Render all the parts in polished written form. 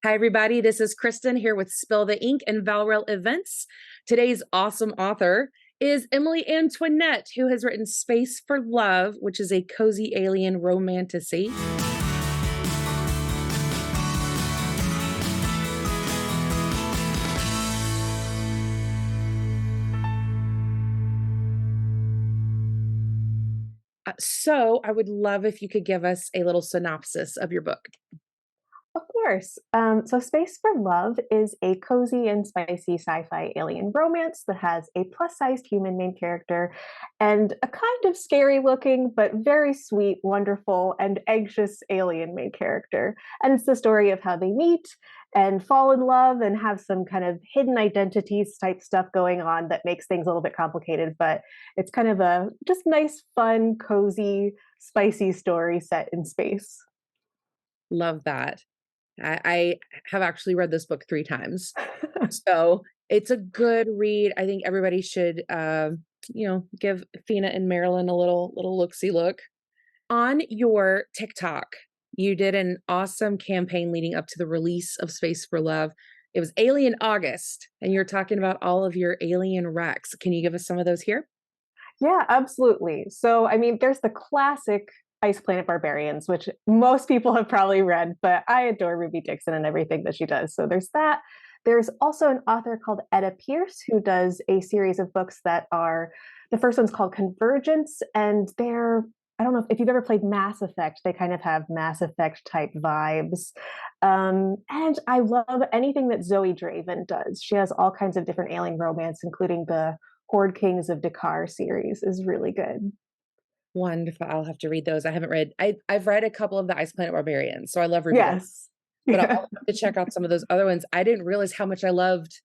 Hi, everybody. This is Kristen here with Spill the Ink and VallRell Events. Today's awesome author is Emily Antoinette, who has written Space for Love, which is a cozy alien romantasy. So I would love if you could give us a little synopsis of your book. Of course. So Space for Love is a cozy and spicy sci-fi alien romance that has a plus-sized human main character and a kind of scary looking, but very sweet, wonderful, and anxious alien main character. And it's the story of how they meet and fall in love and have some kind of hidden identities type stuff going on that makes things a little bit complicated, but it's kind of a just nice, fun, cozy, spicy story set in space. Love that. I have actually read this book 3 times. So it's a good read. I think everybody should, give Fina and Marilyn a little look-see look. On your TikTok, you did an awesome campaign leading up to the release of Space for Love. It was Alien August, and you're talking about all of your alien wrecks. Can you give us some of those here? Yeah, absolutely. So, I mean, there's the classic Ice Planet Barbarians, which most people have probably read, but I adore Ruby Dixon and everything that she does. So there's that. There's also an author called Etta Pierce who does a series of books that are the first one's called Convergence, and they're I don't know if you've ever played Mass Effect, they kind of have Mass Effect type vibes. And I love anything that Zoe Draven does. She has all kinds of different alien romance, including the Horde Kings of Dakar series is really good. Wonderful. I'll have to read those. I haven't read. I've read a couple of the Ice Planet Barbarians, so I love Ruby Dixon, Yes. but I'll Yeah. have to check out some of those other ones. I didn't realize how much I loved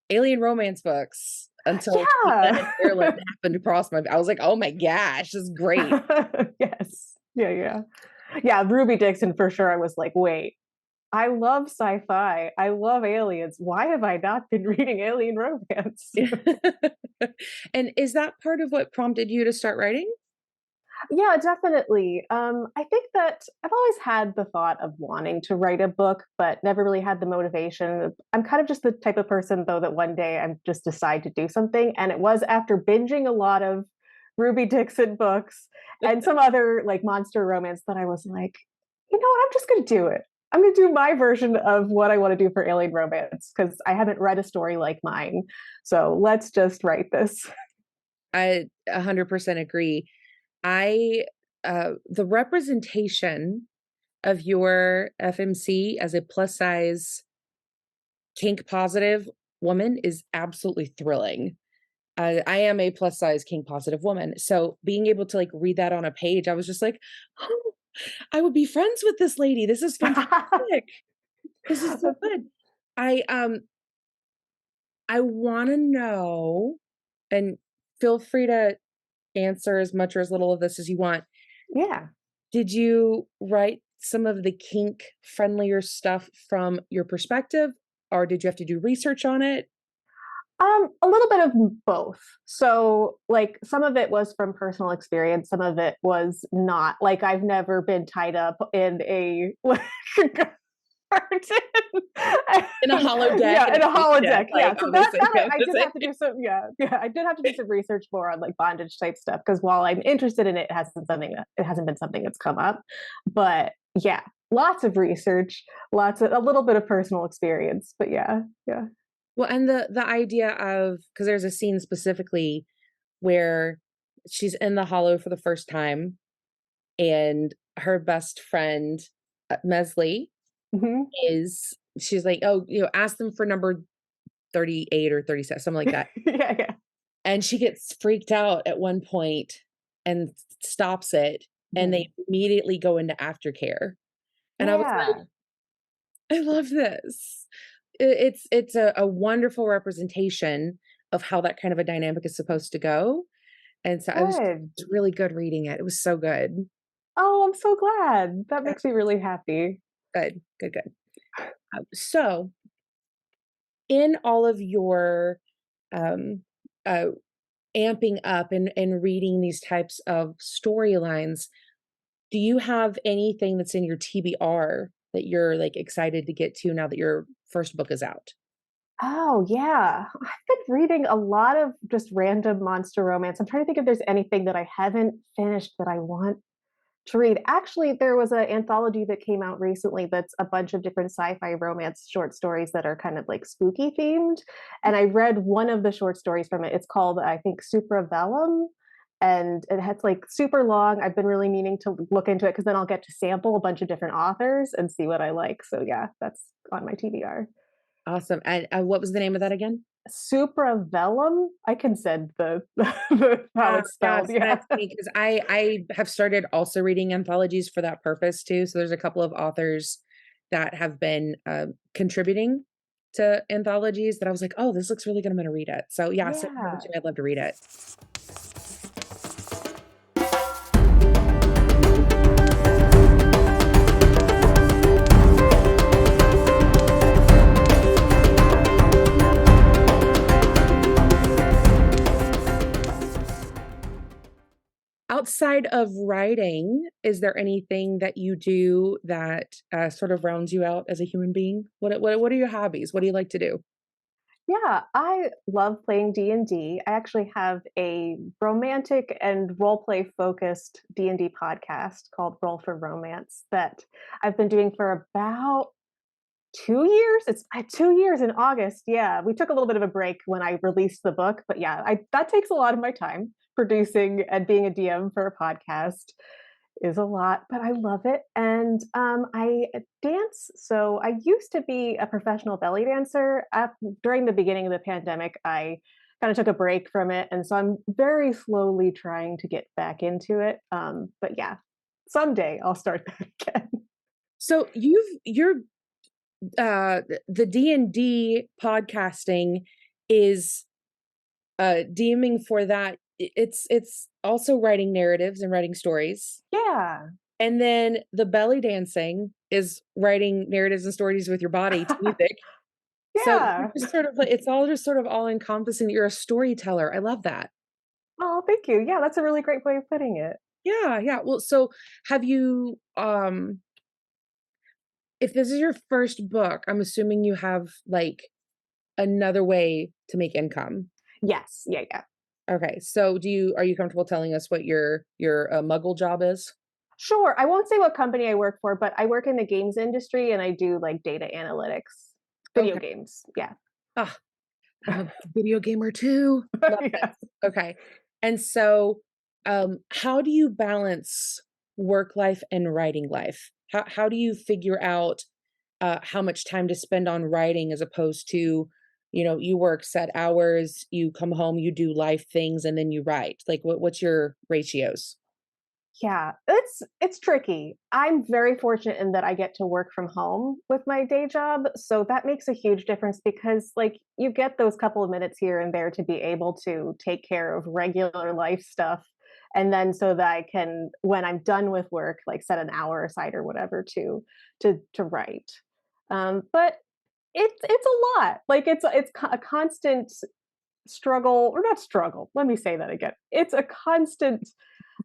alien romance books until Tina and Yeah. Marilyn happened across my. I was like, oh my gosh, this is great. Yes. Yeah, yeah. Yeah, Ruby Dixon for sure. I was like, wait, I love sci-fi. I love aliens. Why have I not been reading alien romance? And is that part of what prompted you to start writing? Yeah, definitely. I think that I've always had the thought of wanting to write a book, but never really had the motivation. I'm kind of just the type of person, though, that one day I'm just decide to do something. And it was after binging a lot of Ruby Dixon books and some other like monster romance that I was like, you know what? I'm just going to do it. I'm going to do my version of what I want to do for alien romance because I haven't read a story like mine. So let's just write this. I 100% agree. I the representation of your FMC as a plus size kink positive woman is absolutely thrilling. I am a plus size kink positive woman. So being able to like read that on a page, I was just like, oh, I would be friends with this lady. This is fantastic. This is so good. I um I want to know, and feel free to answer as much or as little of this as you want. Yeah. Did you write some of the kink friendlier stuff from your perspective, or did you have to do research on it? A little bit of both. So, like, some of it was from personal experience, some of it was not. Like, I've never been tied up in a like, garden. In a hollow deck, Yeah, in a in a cake deck, holodeck. Yeah, like so on the that same that I did campus. have to do some. Yeah, yeah, I did have to do some research more on like bondage type stuff because while I'm interested in it, it hasn't been something that's come up. But yeah, lots of research, lots of a little bit of personal experience. But yeah, yeah. Well, and the idea of, because there's a scene specifically where she's in the hollow for the first time, and her best friend, Mesley, Hmm. she's like, "Oh, ask them for number 38 or 37, something like that." Yeah, yeah. And she gets freaked out at one point and stops it, and Mhm. they immediately go into aftercare. And I was like, Yeah, "I love this." It's a wonderful representation of how that kind of a dynamic is supposed to go. And so I was good. it's really good reading it. It was so good. Oh, I'm so glad. That Yeah, makes me really happy. good, good, good. So in all of your um, uh, amping up and reading these types of storylines, do you have anything that's in your TBR that you're like excited to get to now that your first book is out? Oh, yeah. I've been reading a lot of just random monster romance. I'm trying to think if there's anything that I haven't finished that I want to read. Actually, there was an anthology that came out recently that's a bunch of different sci-fi romance short stories that are kind of like spooky themed. And I read one of the short stories from it. It's called, I think, Supravellum. And it has like super long. I've been really meaning to look into it because then I'll get to sample a bunch of different authors and see what I like. So yeah, that's on my TBR. Awesome. And what was the name of that again? Supravellum? I can send the, how Yeah, it's yeah, spelled. send Yeah. it to me because I have started also reading anthologies for that purpose too. So there's a couple of authors that have been contributing to anthologies that I was like, oh, this looks really good. I'm going to read it. So yeah, send it over Yeah. to me. I'd love to read it. Outside of writing, is there anything that you do that sort of rounds you out as a human being? What are your hobbies? What do you like to do? Yeah, I love playing D&D. I actually have a romantic and role play focused D&D podcast called Roll for Romance that I've been doing for about 2 years. It's 2 years in August. Yeah, we took a little bit of a break when I released the book, but yeah, I that takes a lot of my time producing and being a DM for a podcast is a lot, but I love it. And I dance. So I used to be a professional belly dancer. During the beginning of the pandemic, I kind of took a break from it. And so I'm very slowly trying to get back into it. But yeah, someday I'll start that again. So the D&D podcasting is DMing for that. It's also writing narratives and writing stories. Yeah. And then the belly dancing is writing narratives and stories with your body to music. So you're Yeah. just sort of like it's all just sort of all encompassing. You're a storyteller. I love that. Oh, thank you. Yeah, that's a really great way of putting it. Yeah, yeah. Well, so have you if this is your first book, I'm assuming you have like another way to make income. Yes. Yeah, yeah. Okay. So are you comfortable telling us what your muggle job is? Sure. I won't say what company I work for, but I work in the games industry and I do like data analytics, video Okay. games. Yeah. Ah, I'm a video gamer too. Love it. Yes. Okay. And so how do you balance work life and writing life? How do you figure out how much time to spend on writing as opposed to, you work set hours, you come home, you do life things, and then you write. Like, what's your ratios? Yeah, it's tricky. I'm very fortunate in that I get to work from home with my day job, so that makes a huge difference because like you get those couple of minutes here and there to be able to take care of regular life stuff and then so that I can when I'm done with work like set an hour aside or whatever to write. But it's a lot. Like a constant struggle or not struggle. Let me say that again. It's a constant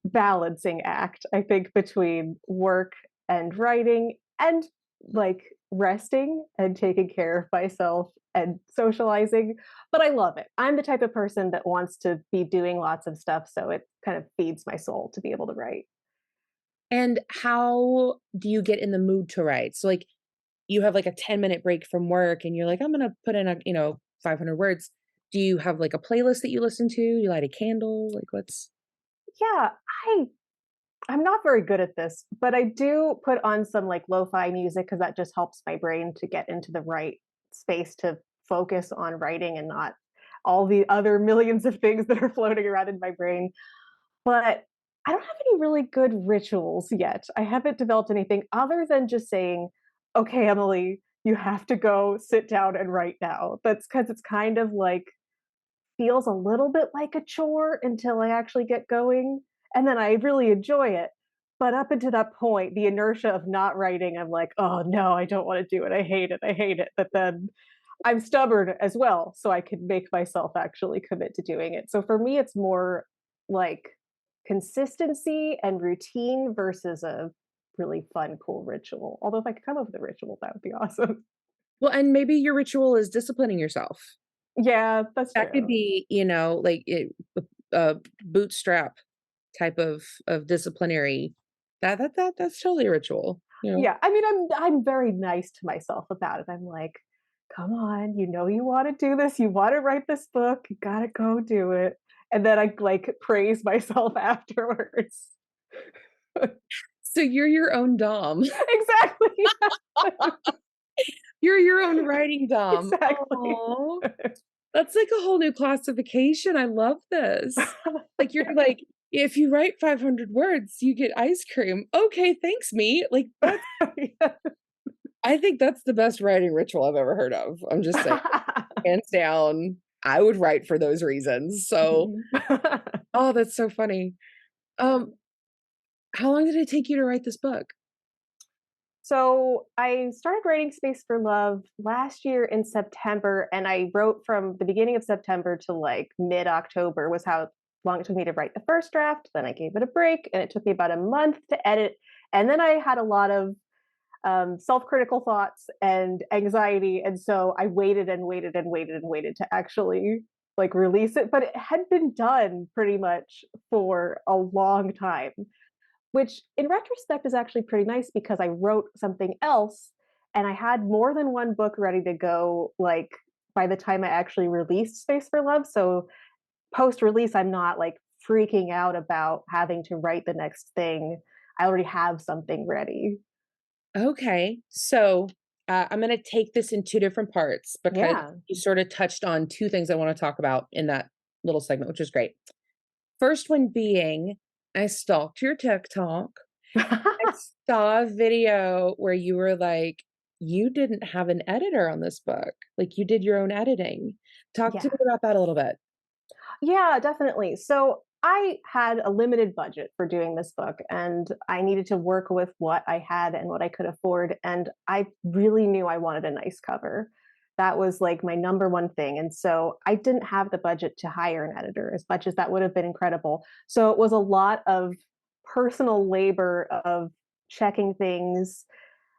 balancing act, I think, between work and writing and like resting and taking care of myself and socializing. But I love it. I'm the type of person that wants to be doing lots of stuff. So it kind of feeds my soul to be able to write. And how do you get in the mood to write? So, like, you have like a 10-minute break from work and you're like, I'm gonna put in 500 words. Do you have like a playlist that you listen to? You light a candle? Like, what's Yeah, I I'm not very good at this, but I do put on some like lo-fi music because that just helps my brain to get into the right space to focus on writing and not all the other millions of things that are floating around in my brain. But I don't have any really good rituals yet. I haven't developed anything other than just saying, okay, Emily, you have to go sit down and write now. That's because it's kind of like feels a little bit like a chore until I actually get going, and then I really enjoy it. But up until that point, the inertia of not writing, I'm like, "Oh, no, I don't wanna do it. I hate it. I hate it." But then I'm stubborn as well, so I can make myself actually commit to doing it. So for me, it's more like consistency and routine versus a really fun, cool ritual. Although if I could come up with a ritual, that would be awesome. Well, and maybe your ritual is disciplining yourself. Yeah, that's That could true. be, like a bootstrap type of disciplinary. That's totally a ritual. Yeah, I mean, I'm very nice to myself about it. I'm like, "Come on, you know you wanna do this, you wanna write this book, you gotta go do it." And then I, like, praise myself afterwards. So you're your own dom. Exactly. You're your own writing dom. Exactly. Oh, that's like a whole new classification. I love this. Like you're Yeah. like, if you write 500 words, you get ice cream. Okay, thanks, me. Like that's Yeah. I think that's the best writing ritual I've ever heard of. I'm just saying, hands down, I would write for those reasons. So, Mhm. oh, that's so funny. Um, how long did it take you to write this book? So I started writing Space for Love last year in September, and I wrote from the beginning of September to like mid October was how long it took me to write the first draft. Then I gave it a break, and it took me about a month to edit. And then I had a lot of self-critical thoughts and anxiety, and so I waited and waited and waited and waited to actually like release it. But it had been done pretty much for a long time, which in retrospect is actually pretty nice because I wrote something else and I had more than one book ready to go like by the time I actually released Space for Love. So post release I'm not like freaking out about having to write the next thing. I already have something ready. Okay, so I'm going to take this in two different parts because Yeah. you sort of touched on two things I want to talk about in that little segment, which is great. First one being, I stalked your TikTok. I saw a video where you were like, you didn't have an editor on this book. Like you did your own editing. Talk to me Yeah. about that a little bit. Yeah, definitely. So I had a limited budget for doing this book, and I needed to work with what I had and what I could afford. And I really knew I wanted a nice cover. That was like my number one thing. And so I didn't have the budget to hire an editor, as much as that would have been incredible. So it was a lot of personal labor of checking things,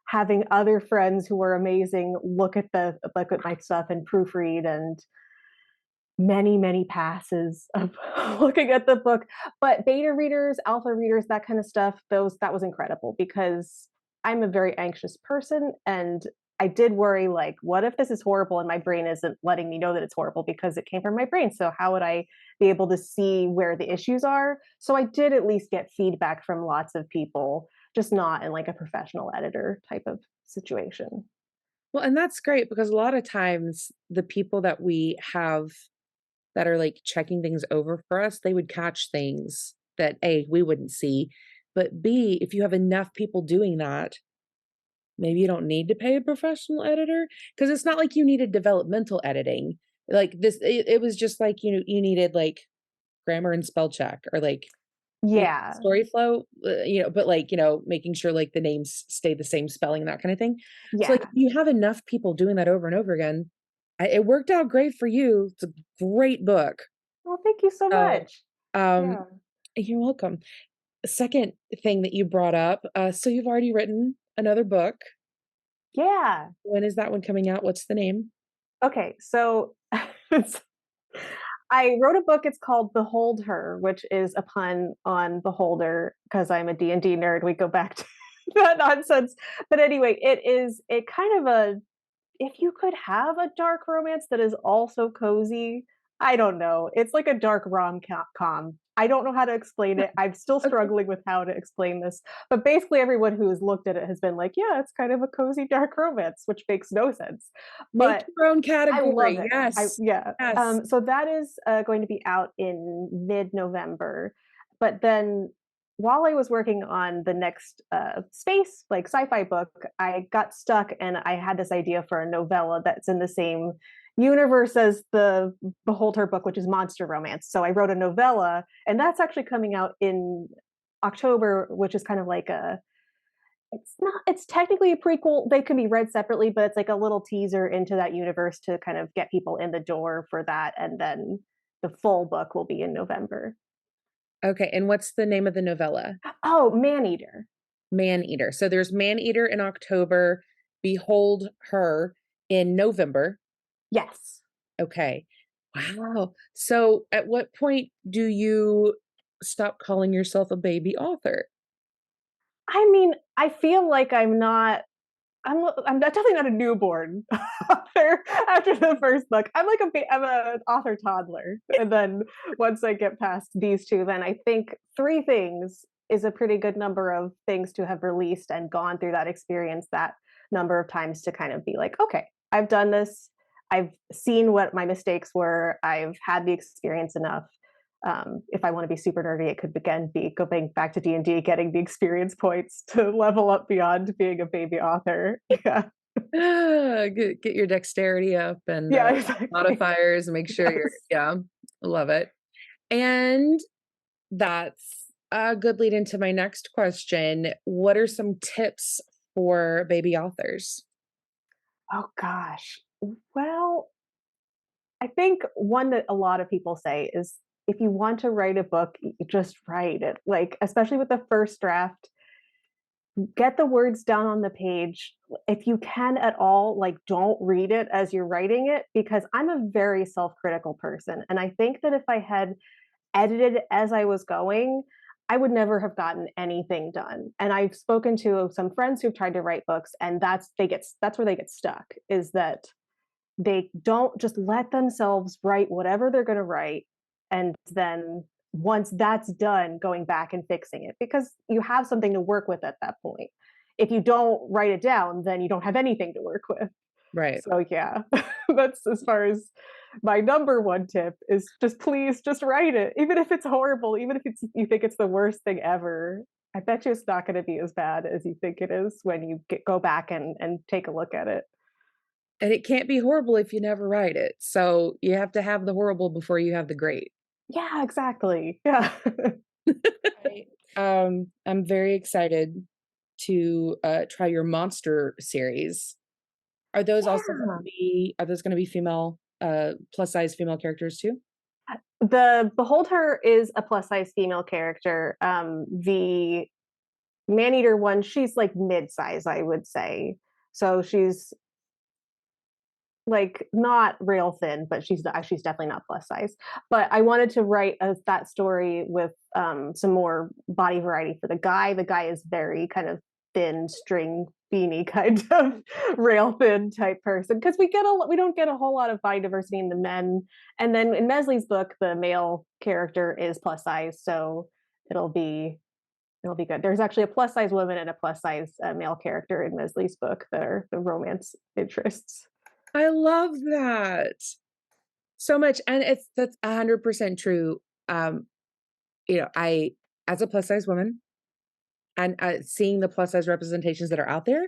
having other friends who were amazing look at my stuff and proofread, and many passes of looking at the book. But beta readers, alpha readers, that kind of stuff, those that was incredible because I'm a very anxious person, and I did worry like what if this is horrible and my brain isn't letting me know that it's horrible because it came from my brain. So how would I be able to see where the issues are? So I did at least get feedback from lots of people, just not in like a professional editor type of situation. Well, and that's great because a lot of times the people that we have that are like checking things over for us, they would catch things that A, we wouldn't see. But B, if you have enough people doing that, maybe you don't need to pay a professional editor because it's not like you needed developmental editing. Like this, it was just like, you needed like grammar and spell check or like, Yeah. story flow, but like, making sure like the names stay the same spelling, that kind of thing. So like if Yeah. you have enough people doing that over and over again, it worked out great for you. It's a great book. Well, thank you so So, much. um, Yeah. you're welcome. Second thing that you brought up, so you've already written another book. Yeah. When is that one coming out? What's the name? Okay, so it's I wrote a book, it's called Behold Her, which is a pun on Beholder because 'cause I'm a D&D nerd, we go back to that nonsense. But anyway, it is a kind of a if you could have a dark romance that is also cozy, I don't know. It's like a dark rom-com. I don't know how to explain it. I'm still Okay. struggling with how to explain this, but basically everyone who has looked at it has been like, "Yeah, it's kind of a cozy dark romance," which makes no sense. Make But your own I love category. it. I Yes. yeah. Yes. So that is going to be out in mid-November. But then while I was working on the next space like sci-fi book, I got stuck and I had this idea for a novella that's in the same universe as the Behold Her book, which is monster romance. So I wrote a novella, and that's actually coming out in October, which is kind of like a it's technically a prequel. They can be read separately, but it's like a little teaser into that universe to kind of get people in the door for that, and then the full book will be in November. Okay, and what's the name of the novella? Oh, Maneater. Maneater. So there's Maneater in October, Behold Her in November. Yes. Okay. Wow. So at what point do you stop calling yourself a baby author? I mean, I feel like I'm definitely not a newborn author after the first book. I'm an author toddler, and then once I get past these two, then I think three things is a pretty good number of things to have released and gone through that experience that number of times to kind of be like, okay, I've done this. I've seen what my mistakes were. I've had the experience enough. If I want to be super nerdy, it could again be going back to D&D, getting the experience points to level up beyond being a baby author. Yeah, Get your dexterity up and yeah, exactly. modifiers and make sure you're, Yes. yeah, love it. And that's a good lead into my next question. What are some tips for baby authors? Oh gosh. Well, I think one that a lot of people say is if you want to write a book, just write it. Like, especially with the first draft, get the words down on the page. If you can at all, like, don't read it as you're writing it, because I'm a very self-critical person. And I think that if I had edited as I was going, I would never have gotten anything done. And I've spoken to some friends who've tried to write books, and that's where they get stuck, is that they don't just let themselves write whatever they're going to write, and then once that's done, going back and fixing it, because you have something to work with at that point. If you don't write it down, then you don't have anything to work with. Right. So yeah, that's as far as my number one tip is, just please just write it. Even if it's horrible, even if you think it's the worst thing ever, I bet you it's not going to be as bad as you think it is when you go back and take a look at it. And it can't be horrible if you never write it. So you have to have the horrible before you have the great. Yeah, exactly. Yeah. Right. I'm very excited to try your monster series. Yeah. Are those gonna be female, plus size female characters too? The Beholder is a plus size female character. The Maneater one, she's like mid size, I would say. So she's like not real thin, but she's definitely not plus size. But I wanted to write that story with some more body variety for the guy. The guy is very kind of thin, string beanie kind of rail thin type person, because we don't get a whole lot of body diversity in the men. And then in Mesley's book, the male character is plus size, so it'll be it'll be good. There's actually a plus size woman and a plus size male character in Mesley's book that are the romance interests. I love that so much, and that's 100% true. I as a plus size woman and, seeing the plus size representations that are out there,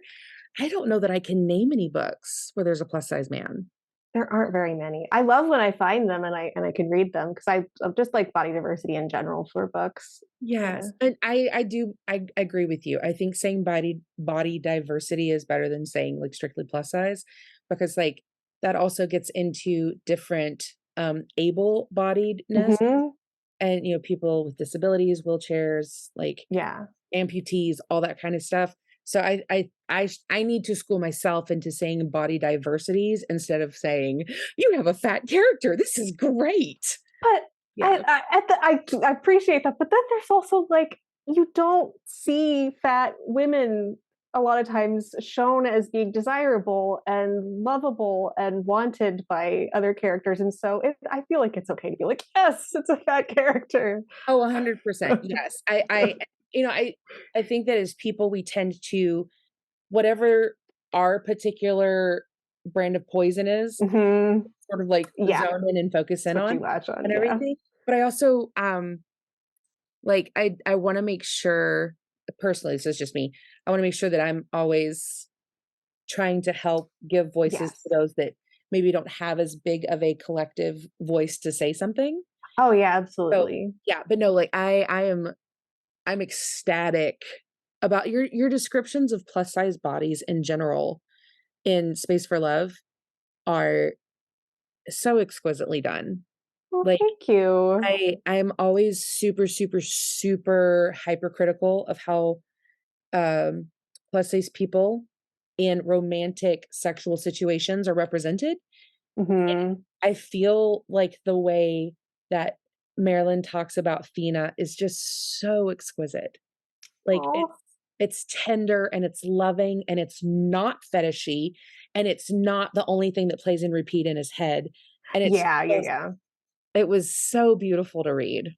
I don't know that I can name any books where there's a plus size man. There aren't very many. I love when I find them and I can read them, because I just like body diversity in general for books. Yeah. Yes, and I agree with you. I think saying body diversity is better than saying, like, strictly plus size, because, like, that also gets into different, able-bodiedness Hmm. and, people with disabilities, wheelchairs, like, Yeah. amputees, all that kind of stuff. So I need to school myself into saying body diversities instead of saying, "You have a fat character, this is great." But Yeah. I appreciate that, but then there's also like, you don't see fat women a lot of times shown as being desirable and lovable and wanted by other characters, and so I feel like it's okay to be like, yes, it's a fat character. Oh, 100%. Yes. I think that as people, we tend to whatever our particular brand of poison is, Hmm. sort of like Yeah, zone in and focus that's in what you on latch on. and Yeah. everything. But I also, like, I wanna make sure personally, this is just me, I wanna make sure that I'm always trying to help give voices to Yes. those that maybe don't have as big of a collective voice to say something. Oh yeah, So, absolutely. yeah, but no, like, I'm ecstatic about your descriptions of plus size bodies in general in Space for Love are so exquisitely done. Well, Like, thank you. I'm always super, super, super hypercritical of how plus size people in romantic sexual situations are represented. Mhm. I feel like the way that Marilyn talks about Fina is just so exquisite. Like, Oh. it's tender and it's loving and it's not fetishy and it's not the only thing that plays and repeat in his head. And it's Yeah, yeah, just yeah. it was so beautiful to read.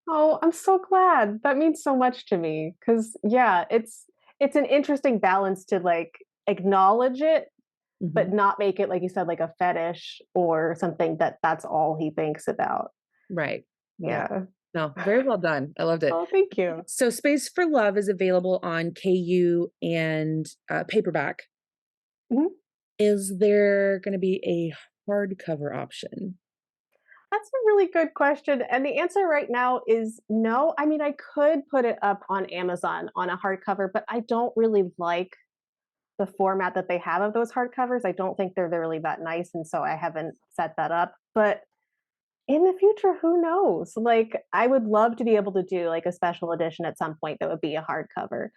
Oh, I'm so glad. That means so much to me. Cause yeah, it's an interesting balance to, like, acknowledge it, but Mhm. not make it, like you said, like a fetish or something that's all he thinks about. Right. Yeah. Yeah. No, very well done. I loved it. Oh, thank you. So Space for Love is available on KU and, paperback. Mhm. Is there gonna be a hardcover option? That's a really good question, and the answer right now is no. I mean, I could put it up on Amazon on a hardcover, but I don't really like the format that they have of those hardcovers. I don't think they're really that nice, and so I haven't set that up, but in the future, who knows? Like, I would love to be able to do, like, a special edition at some point that would be a hardcover.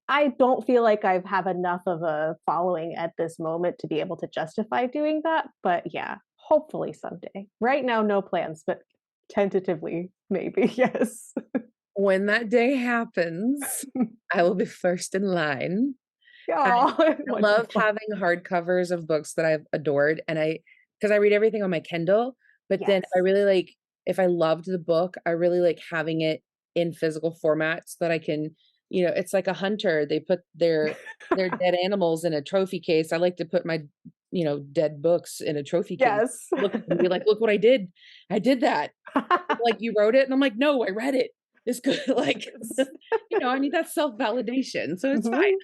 I don't feel like I have enough of a following at this moment to be able to justify doing that, but yeah, hopefully someday. Right now, no plans, but tentatively, maybe, yes. When that day happens, I will be first in line. I Aw, I love wonderful. having hardcovers of books that I've adored, and because I read everything on my Kindle, but then I Yes. really like if I loved the book, I really like having it in physical format so that I can it's like a hunter, they put their dead animals in a trophy case. I like to put my, dead books in a trophy case. Yes. Look and be like, "Look what I did. I did that." Like, "You wrote it?" And I'm like, "No, I read it. It's good." Like, Yes. I need that self-validation, so it's fine.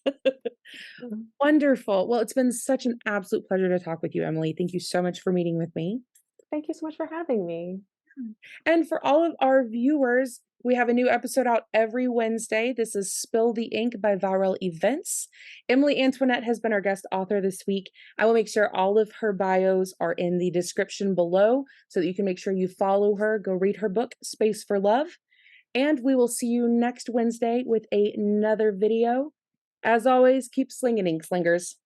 Mhm. Wonderful. Well, it's been such an absolute pleasure to talk with you, Emily. Thank you so much for meeting with me. Thank you so much for having me. And for all of our viewers, we have a new episode out every Wednesday. This is Spill the Ink by VallRell Events. Emily Antoinette has been our guest author this week. I will make sure all of her bios are in the description below so that you can make sure you follow her, go read her book, Space for Love. And we will see you next Wednesday with another video. As always, keep slinging ink, slingers.